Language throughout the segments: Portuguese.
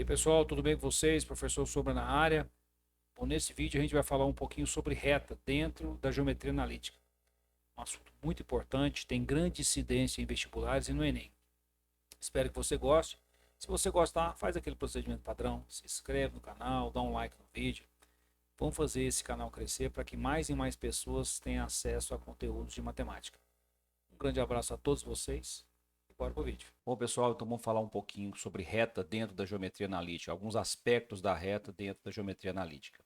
Pessoal, tudo bem com vocês? Professor Sobra na área. Bom, nesse vídeo a gente vai falar um pouquinho sobre reta dentro da geometria analítica. Um assunto muito importante, tem grande incidência em vestibulares e no Enem. Espero que você goste. Se você gostar, faz aquele procedimento padrão, se inscreve no canal, dá um like no vídeo. Vamos fazer esse canal crescer para que mais e mais pessoas tenham acesso a conteúdos de matemática. Um grande abraço a todos vocês e bora pro vídeo. Bom, pessoal, então vamos falar um pouquinho sobre reta dentro da geometria analítica, alguns aspectos da reta dentro da geometria analítica.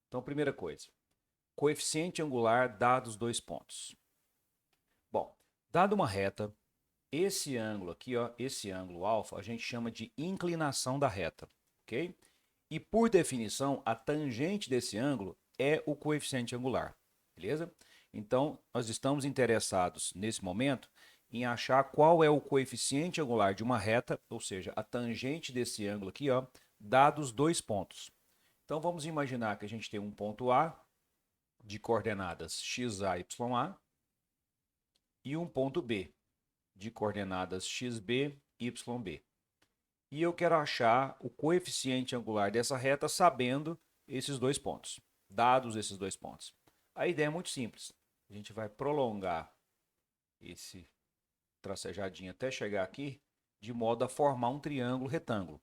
Então, primeira coisa, coeficiente angular dados dois pontos. Bom, dado uma reta, esse ângulo aqui, ó, esse ângulo alfa, a gente chama de inclinação da reta, ok? E por definição, a tangente desse ângulo é o coeficiente angular, beleza? Então, nós estamos interessados nesse momento em achar qual é o coeficiente angular de uma reta, ou seja, a tangente desse ângulo aqui, ó, dados dois pontos. Então, vamos imaginar que a gente tem um ponto A de coordenadas xa, ya e um ponto B de coordenadas xb, yb. E eu quero achar o coeficiente angular dessa reta sabendo esses dois pontos, dados esses dois pontos. A ideia é muito simples. A gente vai prolongar esse tracejadinho até chegar aqui, de modo a formar um triângulo retângulo.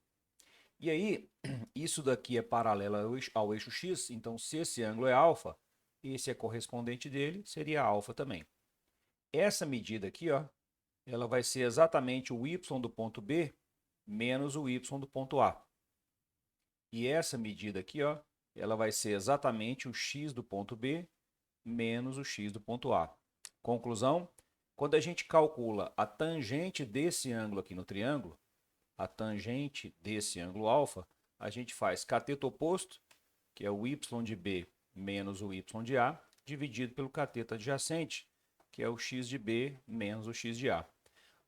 E aí, isso daqui é paralelo ao eixo x, então se esse ângulo é alfa, esse é correspondente dele, seria alfa também. Essa medida aqui, ó, ela vai ser exatamente o y do ponto B menos o y do ponto A. E essa medida aqui, ó, ela vai ser exatamente o x do ponto B menos o x do ponto A. Conclusão, quando a gente calcula a tangente desse ângulo aqui no triângulo, a tangente desse ângulo alfa, a gente faz cateto oposto, que é o y de B menos o y de A, dividido pelo cateto adjacente, que é o x de B menos o x de A.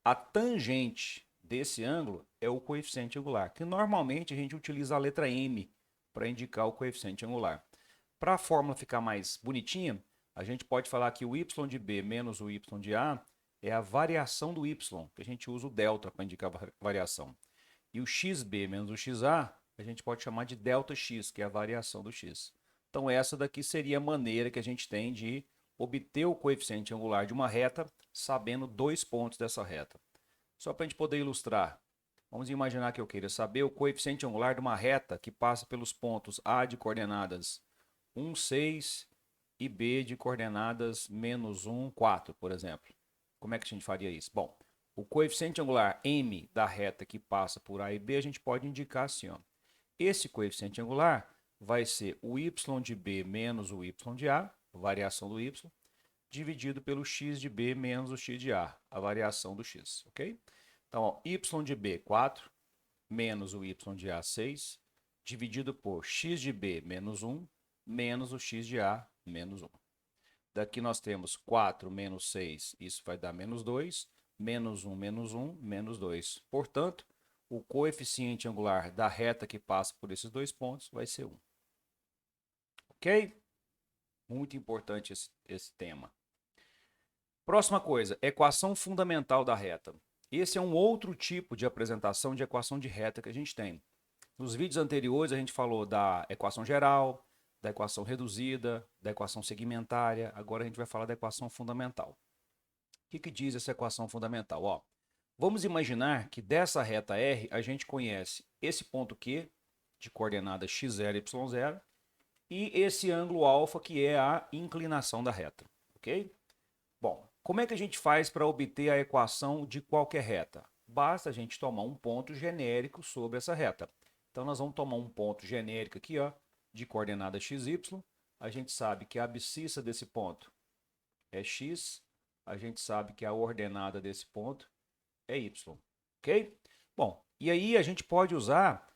A tangente desse ângulo é o coeficiente angular, que normalmente a gente utiliza a letra M para indicar o coeficiente angular. Para a fórmula ficar mais bonitinha, a gente pode falar que o y de B menos o y de A é a variação do y, que a gente usa o delta para indicar a variação. E o xb menos o xa, a gente pode chamar de delta x, que é a variação do x. Então essa daqui seria a maneira que a gente tem de obter o coeficiente angular de uma reta, sabendo dois pontos dessa reta. Só para a gente poder ilustrar, vamos imaginar que eu queira saber o coeficiente angular de uma reta que passa pelos pontos A de coordenadas 1, 6 e B de coordenadas menos 1, 4, por exemplo. Como é que a gente faria isso? Bom, o coeficiente angular m da reta que passa por A e B, a gente pode indicar assim, ó. Esse coeficiente angular vai ser o y de B menos o y de A, variação do y, dividido pelo x de B menos o x de A, a variação do x, ok? Então, ó, y de B, 4, menos o y de A, 6, dividido por x de B menos 1, menos o x de A, menos 1. Daqui nós temos 4 menos 6, isso vai dar menos 2, menos 1, menos 2. Portanto, o coeficiente angular da reta que passa por esses dois pontos vai ser 1. Ok? Muito importante esse tema. Próxima coisa, equação fundamental da reta. Esse é um outro tipo de apresentação de equação de reta que a gente tem. Nos vídeos anteriores a gente falou da equação geral, da equação reduzida, da equação segmentária. Agora a gente vai falar da equação fundamental. O que diz essa equação fundamental? Ó, vamos imaginar que dessa reta R a gente conhece esse ponto Q, de coordenadas x0 e y0, e esse ângulo alfa, que é a inclinação da reta. Ok? Bom, como é que a gente faz para obter a equação de qualquer reta? Basta a gente tomar um ponto genérico sobre essa reta. Então, nós vamos tomar um ponto genérico aqui, ó, de coordenada xy. A gente sabe que a abscissa desse ponto é x. A gente sabe que a ordenada desse ponto é y. Ok? Bom, e aí a gente pode usar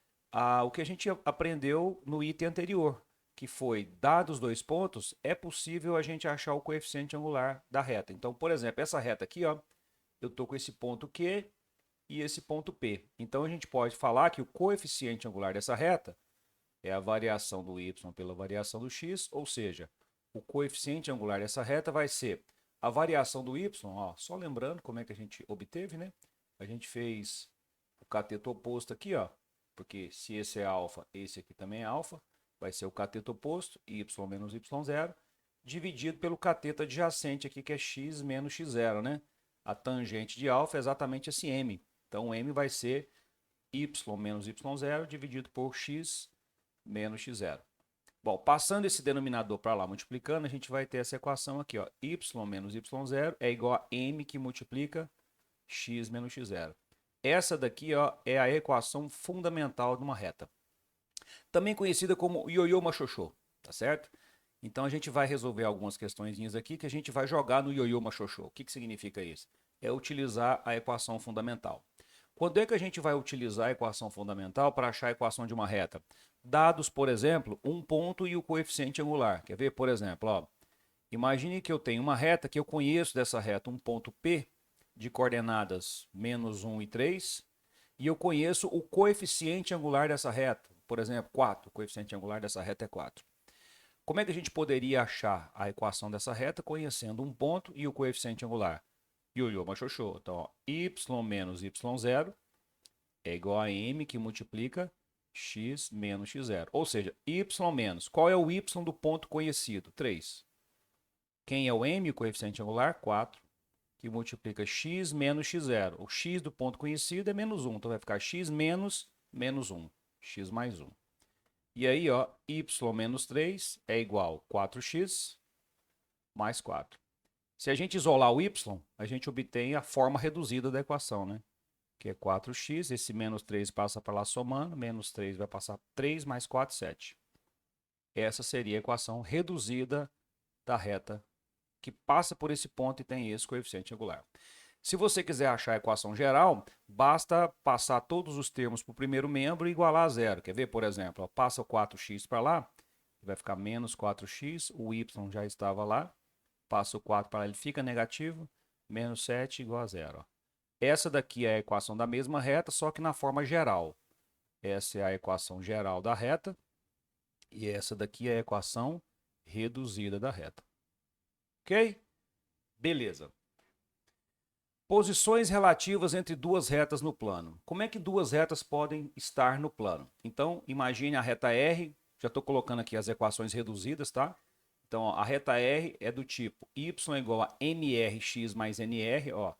o que a gente aprendeu no item anterior, que foi, dados dois pontos, é possível a gente achar o coeficiente angular da reta. Então, por exemplo, essa reta aqui, ó, eu estou com esse ponto Q e esse ponto P. Então, a gente pode falar que o coeficiente angular dessa reta é a variação do y pela variação do x, ou seja, o coeficiente angular dessa reta vai ser a variação do y, ó, só lembrando como é que a gente obteve, né? A gente fez o cateto oposto aqui, ó, porque se esse é alfa, esse aqui também é alfa, vai ser o cateto oposto, y menos y0, dividido pelo cateto adjacente aqui, que é x menos x0, né? A tangente de alfa é exatamente esse m. Então, m vai ser y menos y0 dividido por x menos x0. Bom, passando esse denominador para lá, multiplicando, a gente vai ter essa equação aqui, ó. Y menos y0 é igual a m que multiplica x menos x0. Essa daqui, ó, é a equação fundamental de uma reta. Também conhecida como ioiô machoxô, tá certo? Então a gente vai resolver algumas questõezinhas aqui que a gente vai jogar no ioiô machoxô. O que significa isso? É utilizar a equação fundamental. Quando é que a gente vai utilizar a equação fundamental para achar a equação de uma reta? Dados, por exemplo, um ponto e o coeficiente angular. Quer ver? Por exemplo, ó, imagine que eu tenho uma reta que eu conheço dessa reta um ponto P de coordenadas menos 1 e 3, e eu conheço o coeficiente angular dessa reta. Por exemplo, 4. O coeficiente angular dessa reta é 4. Como é que a gente poderia achar a equação dessa reta conhecendo um ponto e o coeficiente angular? Ioiô machoxô. Então, ó, y menos y0 é igual a m que multiplica x menos x0. Ou seja, y menos. Qual é o y do ponto conhecido? 3. Quem é o m, o coeficiente angular? 4. Que multiplica x menos x0. O x do ponto conhecido é menos 1. Então vai ficar x menos menos 1. X mais 1. E aí, ó, y menos 3 é igual a 4x mais 4. Se a gente isolar o y, a gente obtém a forma reduzida da equação, né? Que é 4x, esse menos 3 passa para lá somando, menos 3 vai passar 3 mais 4, 7. Essa seria a equação reduzida da reta que passa por esse ponto e tem esse coeficiente angular. Se você quiser achar a equação geral, basta passar todos os termos para o primeiro membro e igualar a zero. Quer ver, por exemplo? Ó, passa o 4x para lá, vai ficar menos 4x, o y já estava lá, passa o 4 para lá, ele fica negativo, menos 7 igual a zero. Ó. Essa daqui é a equação da mesma reta, só que na forma geral. Essa é a equação geral da reta e essa daqui é a equação reduzida da reta. Ok? Beleza. Posições relativas entre duas retas no plano. Como é que duas retas podem estar no plano? Então, imagine a reta R, já estou colocando aqui as equações reduzidas, tá? Então, ó, a reta R é do tipo y é igual a mrx mais nr, ó.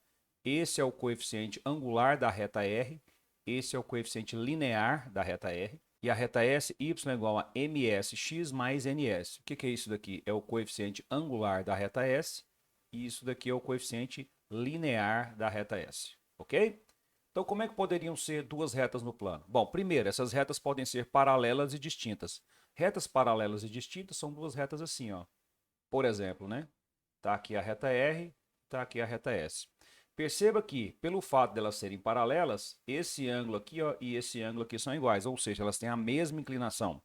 Esse é o coeficiente angular da reta R, esse é o coeficiente linear da reta R. E a reta S, y é igual a msx mais ns. O que é isso daqui? É o coeficiente angular da reta S, e isso daqui é o coeficiente linear da reta S, ok? Então, como é que poderiam ser duas retas no plano? Bom, primeiro, essas retas podem ser paralelas e distintas. Retas paralelas e distintas são duas retas assim, ó. Por exemplo, né? Tá aqui a reta R, tá aqui a reta S. Perceba que, pelo fato delas serem paralelas, esse ângulo aqui, ó, e esse ângulo aqui são iguais, ou seja, elas têm a mesma inclinação.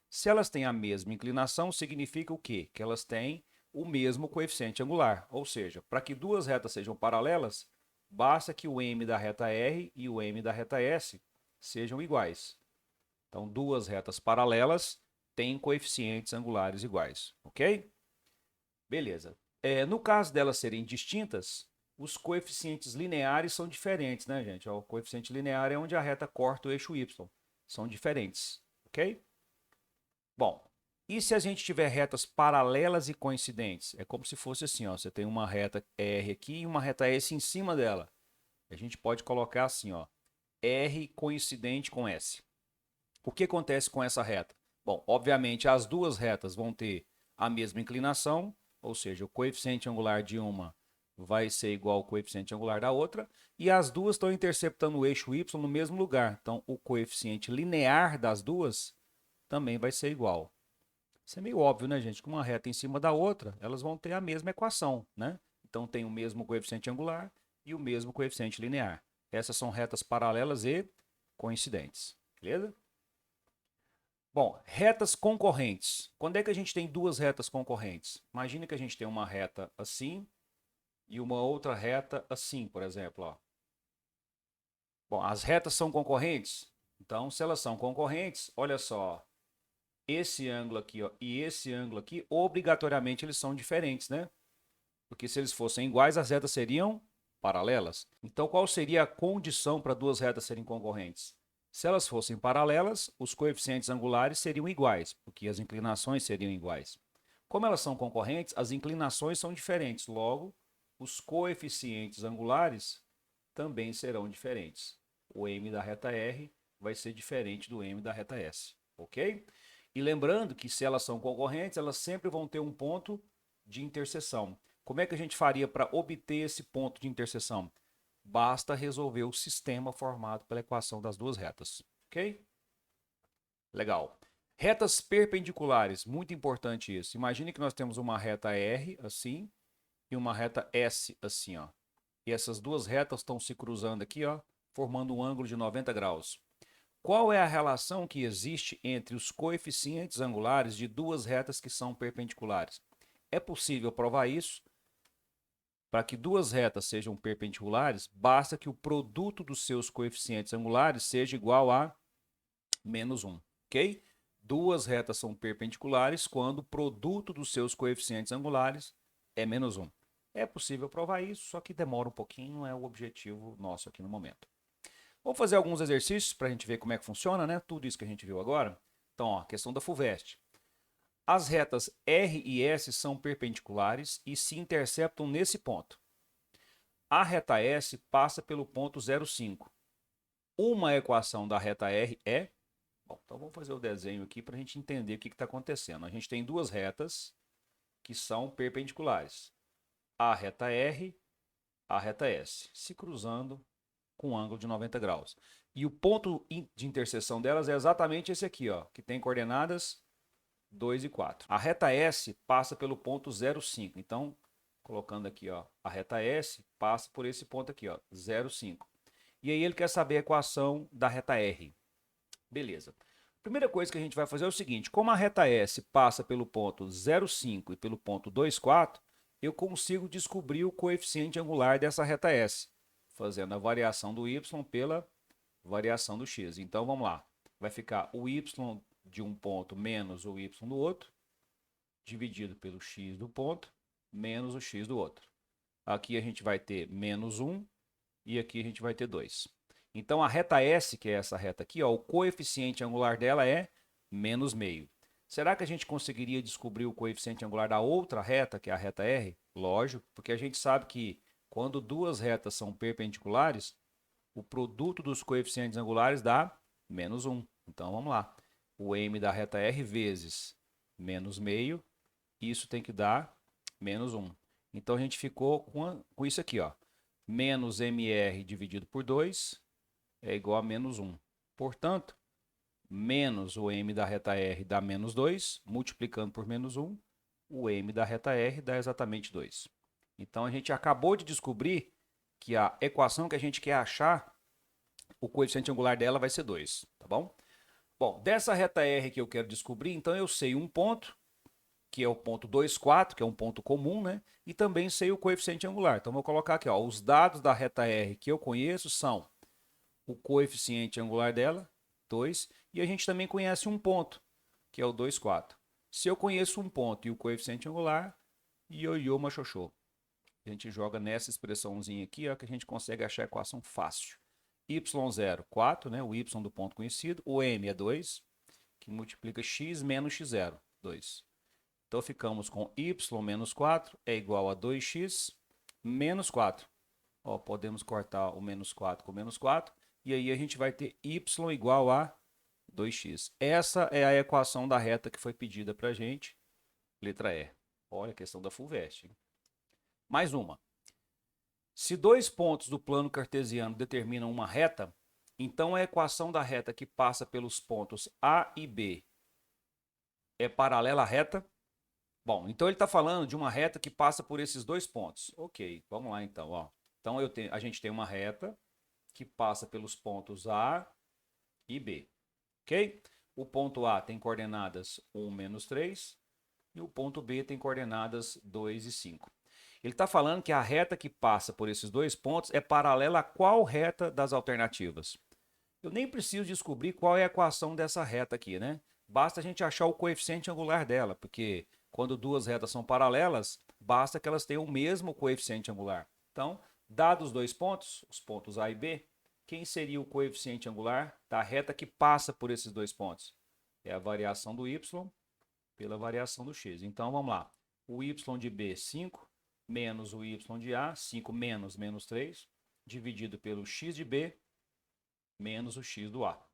Se elas têm a mesma inclinação, significa o quê? Que elas têm o mesmo coeficiente angular. Ou seja, para que duas retas sejam paralelas, basta que o m da reta R e o m da reta S sejam iguais. Então, duas retas paralelas têm coeficientes angulares iguais, ok? Beleza. No caso delas serem distintas, os coeficientes lineares são diferentes, né, gente? O coeficiente linear é onde a reta corta o eixo y. São diferentes, ok? Bom, e se a gente tiver retas paralelas e coincidentes? É como se fosse assim, ó, você tem uma reta R aqui e uma reta S em cima dela. A gente pode colocar assim, ó, R coincidente com S. O que acontece com essa reta? Bom, obviamente as duas retas vão ter a mesma inclinação, ou seja, o coeficiente angular de uma vai ser igual ao coeficiente angular da outra, e as duas estão interceptando o eixo y no mesmo lugar. Então, o coeficiente linear das duas também vai ser igual. Isso é meio óbvio, né, gente? Que uma reta em cima da outra, elas vão ter a mesma equação, né? Então tem o mesmo coeficiente angular e o mesmo coeficiente linear. Essas são retas paralelas e coincidentes, beleza? Bom, retas concorrentes. Quando é que a gente tem duas retas concorrentes? Imagina que a gente tem uma reta assim e uma outra reta assim, por exemplo, ó. Bom, as retas são concorrentes? Então, se elas são concorrentes, olha só, esse ângulo aqui, ó, e esse ângulo aqui, obrigatoriamente eles são diferentes, né? Porque se eles fossem iguais, as retas seriam paralelas. Então, qual seria a condição para duas retas serem concorrentes? Se elas fossem paralelas, os coeficientes angulares seriam iguais, porque as inclinações seriam iguais. Como elas são concorrentes, as inclinações são diferentes, logo, os coeficientes angulares também serão diferentes. O m da reta R vai ser diferente do m da reta S, ok? E lembrando que se elas são concorrentes, elas sempre vão ter um ponto de interseção. Como é que a gente faria para obter esse ponto de interseção? Basta resolver o sistema formado pela equação das duas retas, ok? Legal. Retas perpendiculares, muito importante isso. Imagine que nós temos uma reta R, assim, e uma reta S, assim, ó. E essas duas retas estão se cruzando aqui, ó, formando um ângulo de 90 graus. Qual é a relação que existe entre os coeficientes angulares de duas retas que são perpendiculares? É possível provar isso? Para que duas retas sejam perpendiculares, basta que o produto dos seus coeficientes angulares seja igual a menos 1, ok? Duas retas são perpendiculares quando o produto dos seus coeficientes angulares é menos 1. É possível provar isso, só que demora um pouquinho, não é o objetivo nosso aqui no momento. Vamos fazer alguns exercícios para a gente ver como é que funciona, né? Tudo isso que a gente viu agora. Então, ó, questão da FUVEST. As retas R e S são perpendiculares e se interceptam nesse ponto. A reta S passa pelo ponto 0,5. Uma equação da reta R é... Bom, então vamos fazer o desenho aqui para a gente entender o que está acontecendo. A gente tem duas retas que são perpendiculares. A reta R, a reta S, se cruzando com um ângulo de 90 graus. E o ponto de interseção delas é exatamente esse aqui, ó, que tem coordenadas 2 e 4. A reta S passa pelo ponto 0,5. Então, colocando aqui, ó, a reta S passa por esse ponto aqui, ó, 0,5. E aí ele quer saber a equação da reta R. Beleza. Primeira coisa que a gente vai fazer é o seguinte, como a reta S passa pelo ponto 0,5 e pelo ponto 2,4, eu consigo descobrir o coeficiente angular dessa reta S, fazendo a variação do y pela variação do x. Então, vamos lá. Vai ficar o y de um ponto menos o y do outro, dividido pelo x do ponto, menos o x do outro. Aqui a gente vai ter menos 1 e aqui a gente vai ter 2. Então, a reta S, que é essa reta aqui, ó, o coeficiente angular dela é menos meio. Será que a gente conseguiria descobrir o coeficiente angular da outra reta, que é a reta R? Lógico, porque a gente sabe que quando duas retas são perpendiculares, o produto dos coeficientes angulares dá menos 1. Então, vamos lá. O m da reta R vezes menos meio, isso tem que dar menos 1. Então, a gente ficou com isso aqui, ó. Menos mr dividido por 2 é igual a menos 1. Portanto, menos o m da reta R dá menos 2, multiplicando por menos 1, o m da reta R dá exatamente 2. Então, a gente acabou de descobrir que a equação que a gente quer achar, o coeficiente angular dela vai ser 2, tá bom? Bom, dessa reta R que eu quero descobrir, então eu sei um ponto, que é o ponto 2,4, que é um ponto comum, né? E também sei o coeficiente angular. Então, vou colocar aqui, ó, os dados da reta R que eu conheço são o coeficiente angular dela, 2, e a gente também conhece um ponto, que é o 2,4. Se eu conheço um ponto e o coeficiente angular, ioiô machoxô. A gente joga nessa expressãozinha aqui, ó, que a gente consegue achar a equação fácil. y0, 4, né, o y do ponto conhecido, o m é 2, que multiplica x menos x0, 2. Então ficamos com y menos 4 é igual a 2x menos 4. Ó, podemos cortar o menos 4 com menos 4, e aí a gente vai ter y igual a 2x. Essa é a equação da reta que foi pedida para a gente, letra E. Olha a questão da FUVEST. Mais uma. Se dois pontos do plano cartesiano determinam uma reta, então a equação da reta que passa pelos pontos A e B é paralela à reta? Bom, então ele está falando de uma reta que passa por esses dois pontos. Ok, vamos lá então. Ó. Então a gente tem uma reta que passa pelos pontos A e B. Ok? O ponto A tem coordenadas 1, menos 3 e o ponto B tem coordenadas 2 e 5. Ele está falando que a reta que passa por esses dois pontos é paralela a qual reta das alternativas? Eu nem preciso descobrir qual é a equação dessa reta aqui, né? Basta a gente achar o coeficiente angular dela, porque quando duas retas são paralelas, basta que elas tenham o mesmo coeficiente angular. Então, dados os dois pontos, os pontos A e B, quem seria o coeficiente angular da reta que passa por esses dois pontos? É a variação do y pela variação do x. Então, vamos lá. O y de B, 5, menos o y de A, 5 menos menos 3, dividido pelo x de B, menos o x do A.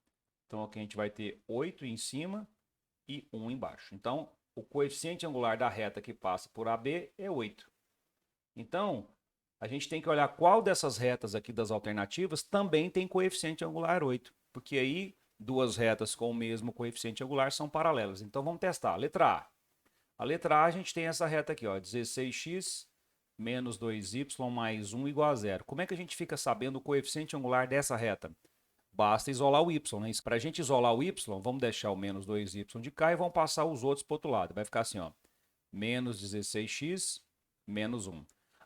Então, aqui a gente vai ter 8 em cima e 1 embaixo. Então, o coeficiente angular da reta que passa por AB é 8. Então, a gente tem que olhar qual dessas retas aqui das alternativas também tem coeficiente angular 8. Porque aí, duas retas com o mesmo coeficiente angular são paralelas. Então, vamos testar. Letra A. A letra A, a gente tem essa reta aqui, ó, 16x menos 2y mais 1 igual a 0. Como é que a gente fica sabendo o coeficiente angular dessa reta? Basta isolar o y, né? Para a gente isolar o y, vamos deixar o menos 2y de cá e vamos passar os outros para o outro lado. Vai ficar assim, ó, menos 16x menos 1.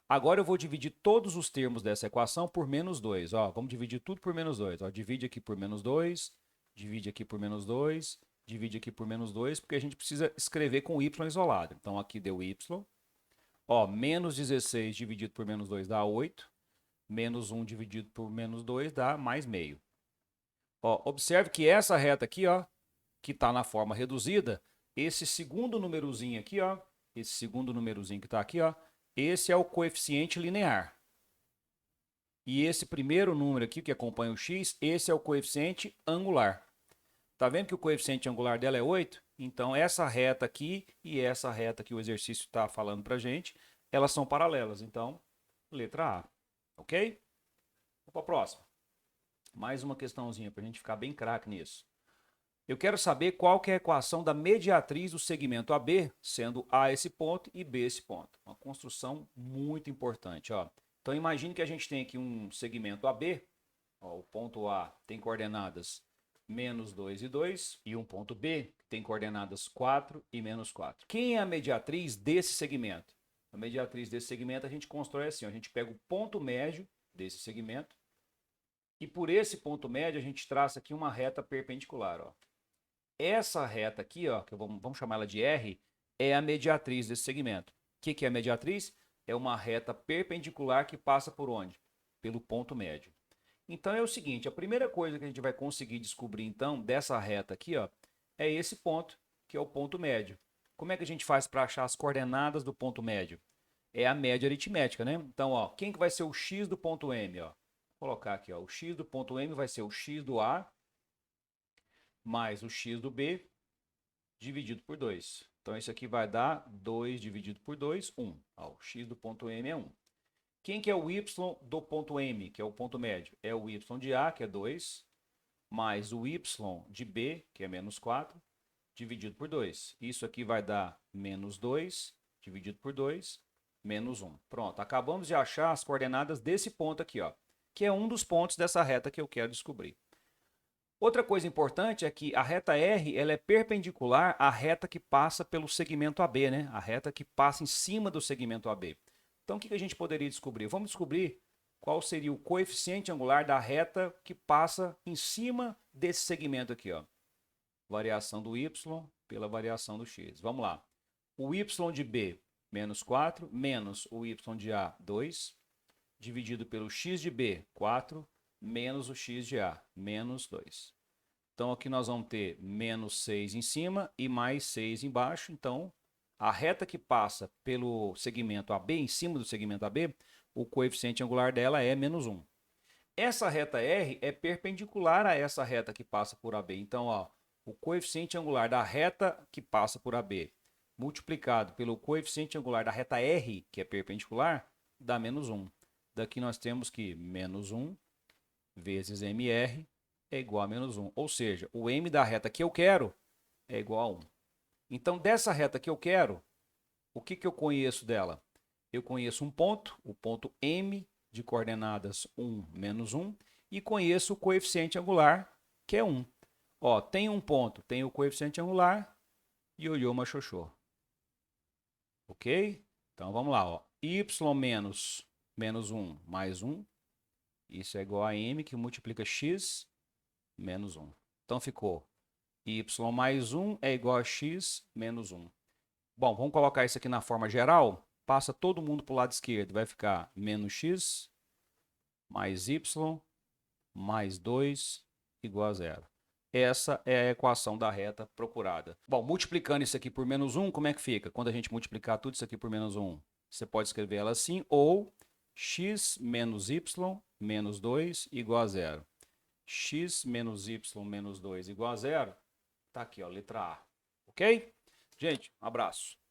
Agora eu vou dividir todos os termos dessa equação por menos 2. Ó, vamos dividir tudo por menos 2. Ó, divide aqui por menos 2, divide aqui por menos 2, divide aqui por menos 2, porque a gente precisa escrever com y isolado. Então aqui deu y. Ó, menos 16 dividido por menos 2 dá 8. Menos 1 dividido por menos 2 dá mais meio. Ó, observe que essa reta aqui, ó, que está na forma reduzida, esse segundo númerozinho aqui, ó, esse segundo númerozinho que está aqui, ó, esse é o coeficiente linear. E esse primeiro número aqui, que acompanha o x, esse é o coeficiente angular. Tá vendo que o coeficiente angular dela é 8? Então, essa reta aqui e essa reta que o exercício está falando para a gente, elas são paralelas. Então, letra A. Ok? Vamos para a próxima. Mais uma questãozinha para a gente ficar bem craque nisso. Eu quero saber qual que é a equação da mediatriz do segmento AB, sendo A esse ponto e B esse ponto. Uma construção muito importante. Ó. Então, imagine que a gente tem aqui um segmento AB. Ó, o ponto A tem coordenadas menos 2 e 2, e um ponto B que tem coordenadas 4 e menos 4. Quem é a mediatriz desse segmento? A mediatriz desse segmento a gente constrói assim. Ó, a gente pega o ponto médio desse segmento e por esse ponto médio a gente traça aqui uma reta perpendicular. Ó. Essa reta aqui, ó, que vamos chamar ela de R, é a mediatriz desse segmento. O que é a mediatriz? É uma reta perpendicular que passa por onde? Pelo ponto médio. Então é o seguinte, a primeira coisa que a gente vai conseguir descobrir então dessa reta aqui, ó, é esse ponto, que é o ponto médio. Como é que a gente faz para achar as coordenadas do ponto médio? É a média aritmética, né? Então, ó, quem que vai ser o x do ponto M, ó? Vou colocar aqui, ó, o x do ponto M vai ser o x do A mais o x do B dividido por 2. Então, isso aqui vai dar 2 dividido por 2, 1. Ó, o x do ponto M é 1. Quem que é o y do ponto M, que é o ponto médio? É o y de A, que é 2, mais o y de B, que é menos 4, dividido por 2. Isso aqui vai dar menos 2, dividido por 2, menos 1. Pronto, acabamos de achar as coordenadas desse ponto aqui, ó, que é um dos pontos dessa reta que eu quero descobrir. Outra coisa importante é que a reta R ela é perpendicular à reta que passa pelo segmento AB, né? A reta que passa em cima do segmento AB. Então, o que a gente poderia descobrir? Vamos descobrir qual seria o coeficiente angular da reta que passa em cima desse segmento aqui, ó. Variação do y pela variação do x. Vamos lá. O y de B, menos 4, menos o y de A, 2, dividido pelo x de B, 4, menos o x de A, menos 2. Então, aqui nós vamos ter menos 6 em cima e mais 6 embaixo. Então, a reta que passa pelo segmento AB, em cima do segmento AB, o coeficiente angular dela é menos 1. Essa reta R é perpendicular a essa reta que passa por AB. Então, ó, o coeficiente angular da reta que passa por AB multiplicado pelo coeficiente angular da reta R, que é perpendicular, dá menos 1. Daqui nós temos que menos 1 vezes MR é igual a menos 1. Ou seja, o M da reta que eu quero é igual a 1. Então, dessa reta que eu quero, o que eu conheço dela? Eu conheço um ponto, o ponto M de coordenadas 1, menos 1, e conheço o coeficiente angular, que é 1. Ó, tem um ponto, tem o coeficiente angular, ioiô machoxô. Ok? Então, vamos lá. Ó. Y menos 1 mais 1. Isso é igual a M, que multiplica x menos 1. Então, ficou y mais 1 é igual a x menos 1. Bom, vamos colocar isso aqui na forma geral. Passa todo mundo para o lado esquerdo. Vai ficar menos x mais y mais 2 igual a zero. Essa é a equação da reta procurada. Bom, multiplicando isso aqui por menos 1, como é que fica? Quando a gente multiplicar tudo isso aqui por menos 1, você pode escrever ela assim, ou x menos y menos 2 igual a zero. X menos y menos 2 igual a zero. Tá aqui, ó, letra A. Ok? Gente, um abraço.